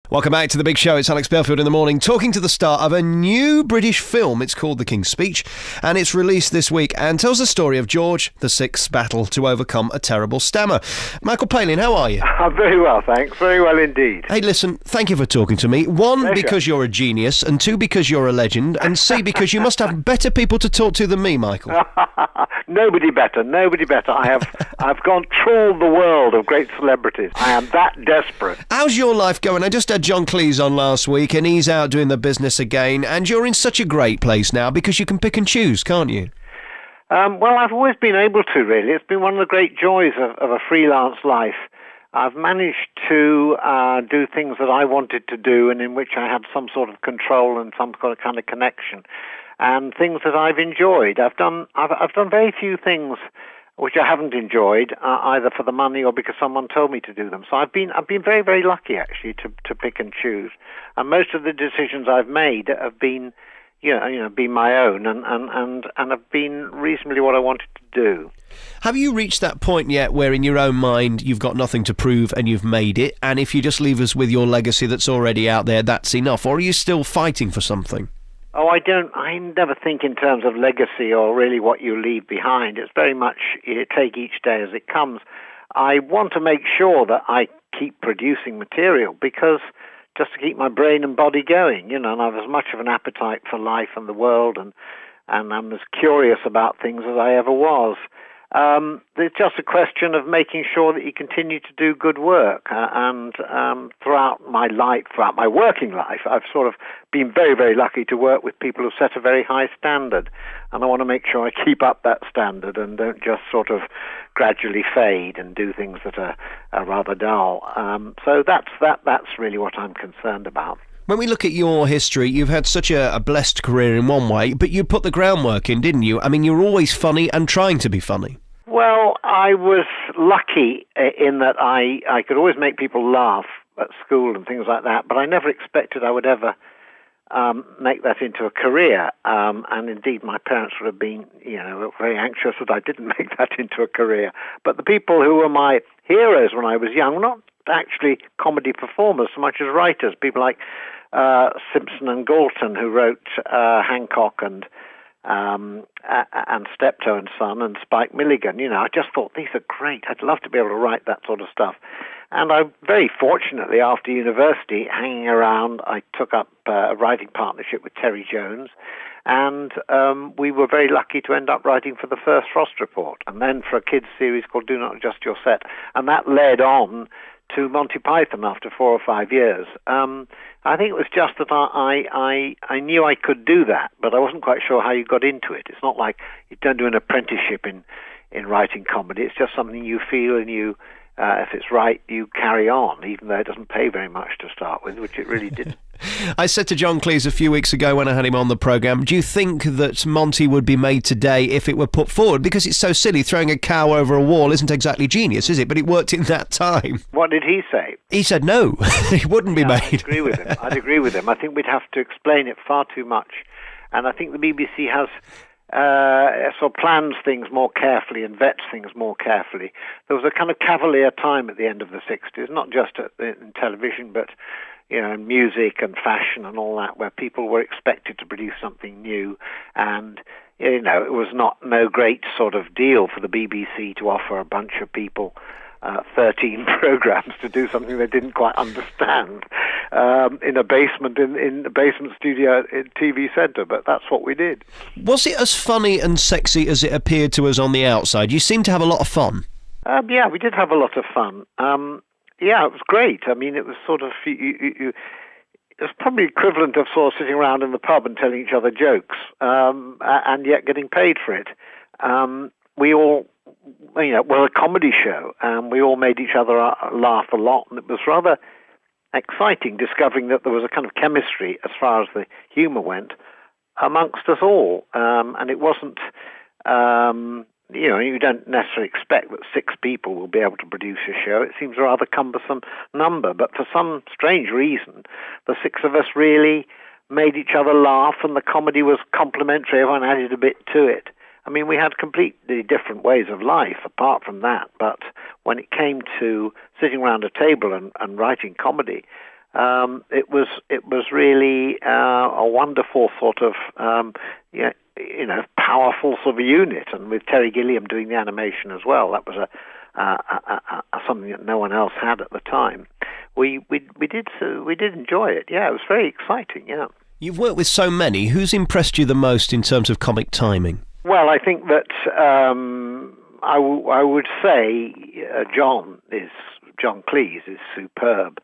Welcome back to The Big Show. It's Alex Belfield in the morning, talking to the star of a new British film. It's called The King's Speech, and it's released this week and tells the story of George VI's battle to overcome a terrible stammer. Michael Palin, how are you? I'm very well, thanks. Very well indeed. Hey, listen, thank you for talking to me. One, Pleasure. because you're a genius, and two, because you're a legend, and C, because you must have better people to talk to than me, Michael. Nobody better. I've gone trawled the world of great celebrities. I am that desperate. How's your life going? I just had John Cleese on last week, and he's out doing the business again, and you're in such a great place now because you can pick and choose, can't you? Well, I've always been able to, really. It's been one of the great joys of a freelance life. I've managed to do things that I wanted to do and in which I had some sort of control and some kind of connection, and things that I've enjoyed. I've done very few things which I haven't enjoyed, either for the money or because someone told me to do them. So I've been very, very lucky, actually, to pick and choose. And most of the decisions I've made have been, been my own and have been reasonably what I wanted to do. Have you reached that point yet where in your own mind you've got nothing to prove and you've made it, and if you just leave us with your legacy that's already out there, that's enough? Or are you still fighting for something? Oh, I never think in terms of legacy or really what you leave behind. It's very much you take each day as it comes. I want to make sure that I keep producing material because just to keep my brain and body going, and I have as much of an appetite for life and the world and I'm as curious about things as I ever was. It's just a question of making sure that you continue to do good work. And throughout my working life, I've sort of been very, very lucky to work with people who set a very high standard. And I want to make sure I keep up that standard and don't just sort of gradually fade and do things that are rather dull. So that's really what I'm concerned about. When we look at your history, you've had such a blessed career in one way, but you put the groundwork in, didn't you? I mean, you're always funny and trying to be funny. Well, I was lucky in that I could always make people laugh at school and things like that, but I never expected I would ever make that into a career. And indeed, my parents would have been, very anxious that I didn't make that into a career. But the people who were my heroes when I was young were not actually comedy performers so much as writers, people like Simpson and Galton, who wrote Hancock and Steptoe and Son and Spike Milligan. I just thought, these are great. I'd love to be able to write that sort of stuff. And I very fortunately, after university, hanging around, I took up a writing partnership with Terry Jones, and we were very lucky to end up writing for the first Frost Report, and then for a kids' series called Do Not Adjust Your Set, and that led on to Monty Python after 4 or 5 years. I think it was just that I knew I could do that, but I wasn't quite sure how you got into it. It's not like you don't do an apprenticeship in writing comedy. It's just something you feel and you, if it's right, you carry on, even though it doesn't pay very much to start with, which it really didn't. I said to John Cleese a few weeks ago when I had him on the programme, do you think that Monty would be made today if it were put forward? Because it's so silly, throwing a cow over a wall isn't exactly genius, is it? But it worked in that time. What did he say? He said no, it wouldn't be made. I'd agree with him. I think we'd have to explain it far too much. And I think the BBC has sort of plans things more carefully and vets things more carefully. There was a kind of cavalier time at the end of the 60s, not just in television, but in music and fashion and all that, where people were expected to produce something new. And, it was no great sort of deal for the BBC to offer a bunch of people 13 programs to do something they didn't quite understand in a basement, in the basement studio in TV Centre, but that's what we did. Was it as funny and sexy as it appeared to us on the outside? You seemed to have a lot of fun. Yeah, we did have a lot of fun. Yeah, it was great. I mean, it was sort of, it was probably equivalent of sort of sitting around in the pub and telling each other jokes, and yet getting paid for it. We all, were a comedy show, and we all made each other laugh a lot, and it was rather exciting discovering that there was a kind of chemistry as far as the humour went amongst us all, and it wasn't... you don't necessarily expect that 6 people will be able to produce a show. It seems a rather cumbersome number, but for some strange reason, the 6 of us really made each other laugh, and the comedy was complementary. Everyone added a bit to it. I mean, we had completely different ways of life apart from that, but when it came to sitting around a table and writing comedy, it was really a wonderful sort of powerful sort of unit, and with Terry Gilliam doing the animation as well, that was something that no one else had at the time. We did enjoy it. Yeah, it was very exciting. Yeah. You've worked with so many. Who's impressed you the most in terms of comic timing? Well, I think that I would say John Cleese is superb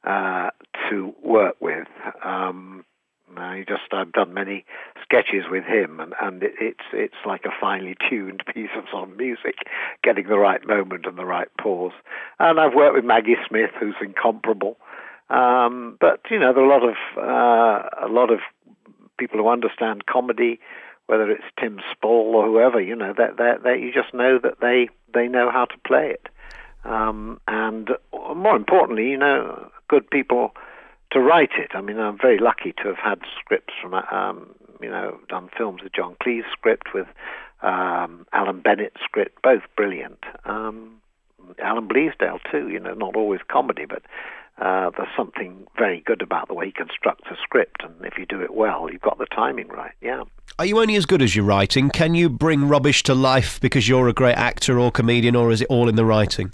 to work with. I've done many sketches with him, and it's like a finely tuned piece of sort of music, getting the right moment and the right pause. And I've worked with Maggie Smith, who's incomparable. But there are a lot of people who understand comedy, whether it's Tim Spall or whoever. That you just know that they know how to play it, and more importantly, good people to write it. I mean, I'm very lucky to have had scripts from, done films with John Cleese script, with Alan Bennett's script, both brilliant. Alan Bleasdale too, not always comedy, but there's something very good about the way he constructs a script, and if you do it well, you've got the timing right, yeah. Are you only as good as your writing? Can you bring rubbish to life because you're a great actor or comedian, or is it all in the writing?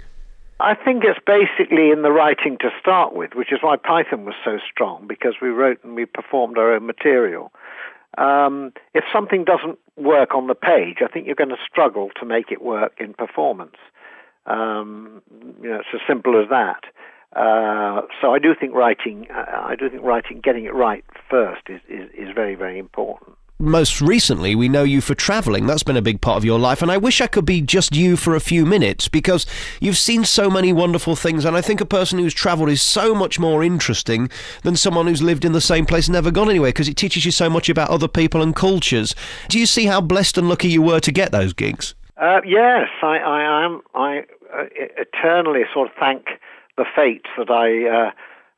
I think it's basically in the writing to start with, which is why Python was so strong, because we wrote and we performed our own material. If something doesn't work on the page, I think you're going to struggle to make it work in performance. It's as simple as that. So I do think writing, getting it right first is very, very important. Most recently, we know you for travelling. That's been a big part of your life, and I wish I could be just you for a few minutes, because you've seen so many wonderful things, and I think a person who's travelled is so much more interesting than someone who's lived in the same place and never gone anywhere, because it teaches you so much about other people and cultures. Do you see how blessed and lucky you were to get those gigs? Yes, I am. I eternally sort of thank the fates that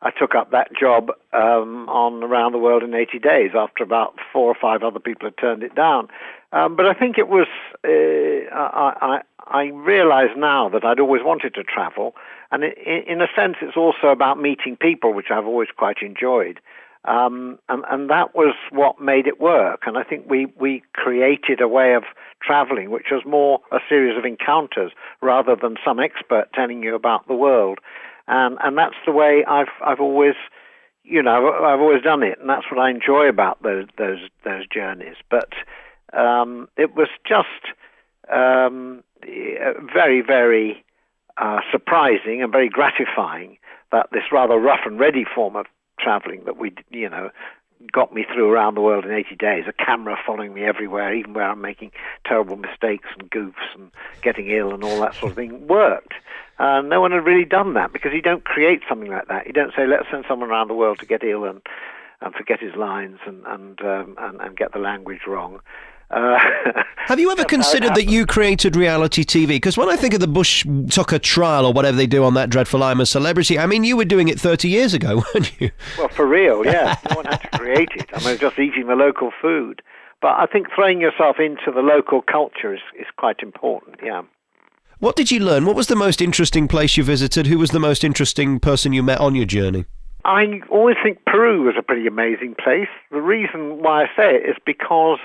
I took up that job on Around the World in 80 Days after about 4 or 5 other people had turned it down. But I think it was, I realize now that I'd always wanted to travel. And in a sense, it's also about meeting people, which I've always quite enjoyed. And that was what made it work. And I think we created a way of traveling which was more a series of encounters rather than some expert telling you about the world. And that's the way I've always, I've always done it, and that's what I enjoy about those journeys. But it was just very, very surprising and very gratifying that this rather rough and ready form of traveling that we, got me through Around the World in 80 days, a camera following me everywhere, even where I'm making terrible mistakes and goofs and getting ill and all that sort of thing, worked. No one had really done that, because you don't create something like that. You don't say, let's send someone around the world to get ill and forget his lines and get the language wrong. Have you ever considered that you created reality TV? Because when I think of the Bush Tucker trial or whatever they do on that dreadful I'm a Celebrity, I mean, you were doing it 30 years ago, weren't you? Well, for real, yeah. No one had to create it. I mean, just eating the local food. But I think throwing yourself into the local culture is quite important, yeah. What did you learn? What was the most interesting place you visited? Who was the most interesting person you met on your journey? I always think Peru was a pretty amazing place. The reason why I say it is because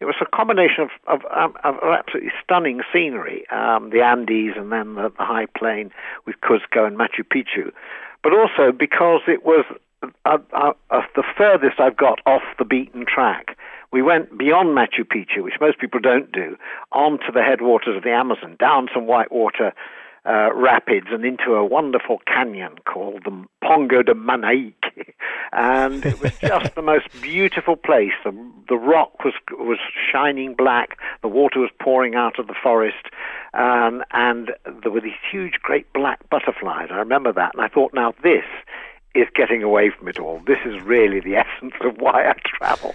it was a combination of absolutely stunning scenery, the Andes and then the high plain with Cuzco and Machu Picchu, but also because it was the furthest I've got off the beaten track. We went beyond Machu Picchu, which most people don't do, onto the headwaters of the Amazon, down some whitewater rapids and into a wonderful canyon called the Pongo de Manaique. And it was just the most beautiful place. The rock was shining black, the water was pouring out of the forest, and there were these huge, great black butterflies. I remember that, and I thought, now this is getting away from it all. This is really the essence of why I travel.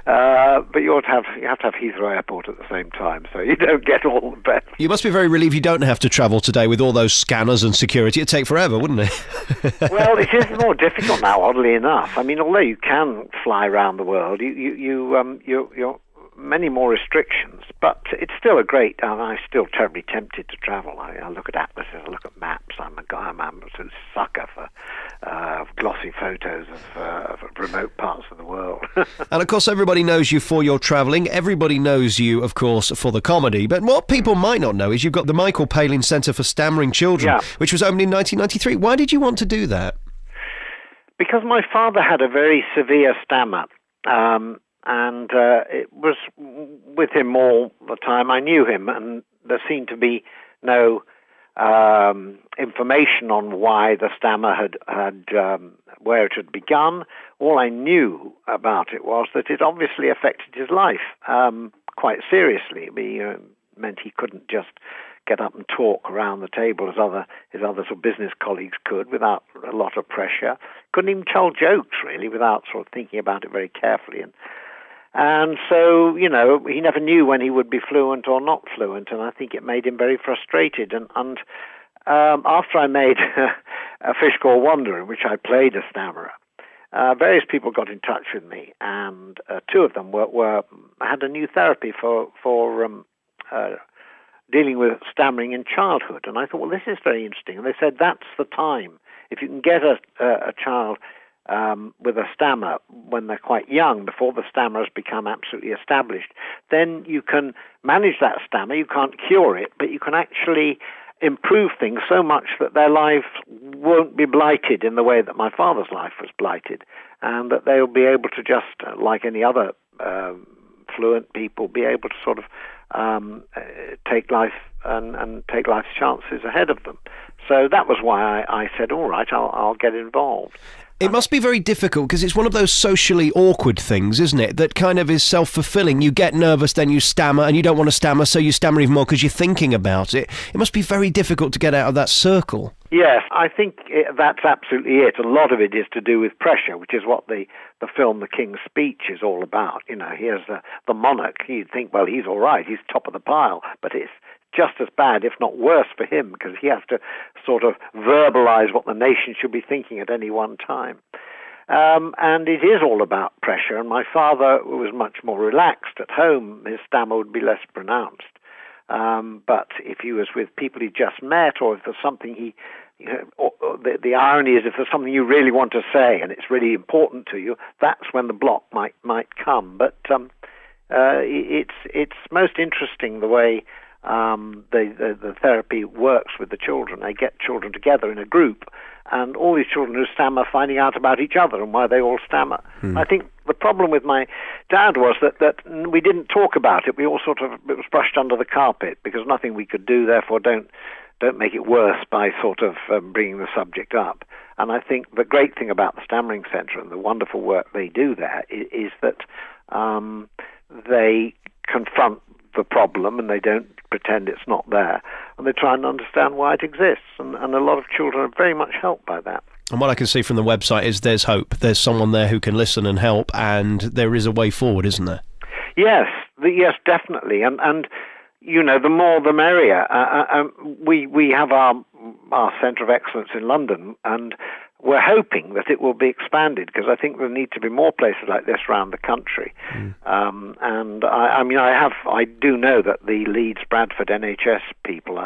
But you have to have Heathrow Airport at the same time, so you don't get all the best. You must be very relieved you don't have to travel today with all those scanners and security. It'd take forever, wouldn't it? Well, it is more difficult now, oddly enough. I mean, although you can fly around the world, you're many more restrictions, but it's still a great. I'm still terribly tempted to travel. I look at atlases, I look at maps. I'm an absolute sucker for glossy photos of remote parts of the world. And of course, everybody knows you for your travelling. Everybody knows you, of course, for the comedy. But what people might not know is you've got the Michael Palin Centre for Stammering Children, which was opened in 1993. Why did you want to do that? Because my father had a very severe stammer, and it was with him all the time. I knew him, and there seemed to be no information on why the stammer had where it had begun. All I knew about it was that it obviously affected his life quite seriously. It meant he couldn't just get up and talk around the table as his other sort of business colleagues could without a lot of pressure. Couldn't even tell jokes, really, without sort of thinking about it very carefully. And so, he never knew when he would be fluent or not fluent, and I think it made him very frustrated. And after I made A Fish Called Wanda, in which I played a stammerer, various people got in touch with me, and two of them had a new therapy for dealing with stammering in childhood. And I thought, well, this is very interesting. And they said, that's the time. If you can get a child with a stammer when they're quite young, before the stammer has become absolutely established, then you can manage that stammer. You can't cure it, but you can actually improve things so much that their lives won't be blighted in the way that my father's life was blighted, and that they'll be able to just, like any other fluent people, be able to sort of take life and take life's chances ahead of them. So that was why I said, all right, I'll get involved. It must be very difficult because it's one of those socially awkward things, isn't it? That kind of is self-fulfilling. You get nervous, then you stammer, and you don't want to stammer, so you stammer even more because you're thinking about it. It must be very difficult to get out of that circle. Yes, I think that's absolutely it. A lot of it is to do with pressure, which is what the film The King's Speech is all about. Here's the monarch. You'd think, well, he's all right, he's top of the pile, but it's just as bad, if not worse, for him, because he has to sort of verbalize what the nation should be thinking at any one time. And it is all about pressure, and my father was much more relaxed at home. His stammer would be less pronounced. But if he was with people he just met, or if there's something the irony is, if there's something you really want to say and it's really important to you, that's when the block might come. But it's most interesting the way the therapy works with the children. They get children together in a group, and all these children who stammer finding out about each other and why they all stammer. I think the problem with my dad was that we didn't talk about it. We all it was brushed under the carpet because nothing we could do. Therefore, don't make it worse by sort of bringing the subject up. And I think the great thing about the Stammering Centre and the wonderful work they do there is that they confront the problem and they don't pretend it's not there, and they try and understand why it exists, and a lot of children are very much helped by that. And what I can see from the website is there's hope. There's someone there who can listen and help, and there is a way forward, isn't there? Yes, definitely, and the more the merrier. We have our Centre of Excellence in London, and we're hoping that it will be expanded, because I think there need to be more places like this around the country. And I do know that the Leeds Bradford NHS people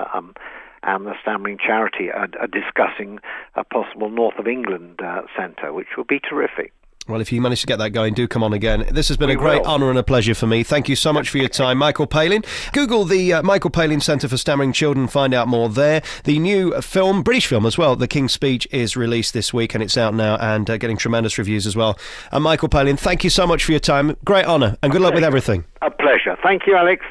and the Stammering Charity are discussing a possible North of England centre, which would be terrific. Well, if you manage to get that going, do come on again. This has been a great honour and a pleasure for me. Thank you so much for your time, Michael Palin. Google the Michael Palin Centre for Stammering Children, find out more there. The new film, British film as well, The King's Speech, is released this week, and it's out now and getting tremendous reviews as well. And Michael Palin, thank you so much for your time. Great honour, and good luck with everything. A pleasure. Thank you, Alex.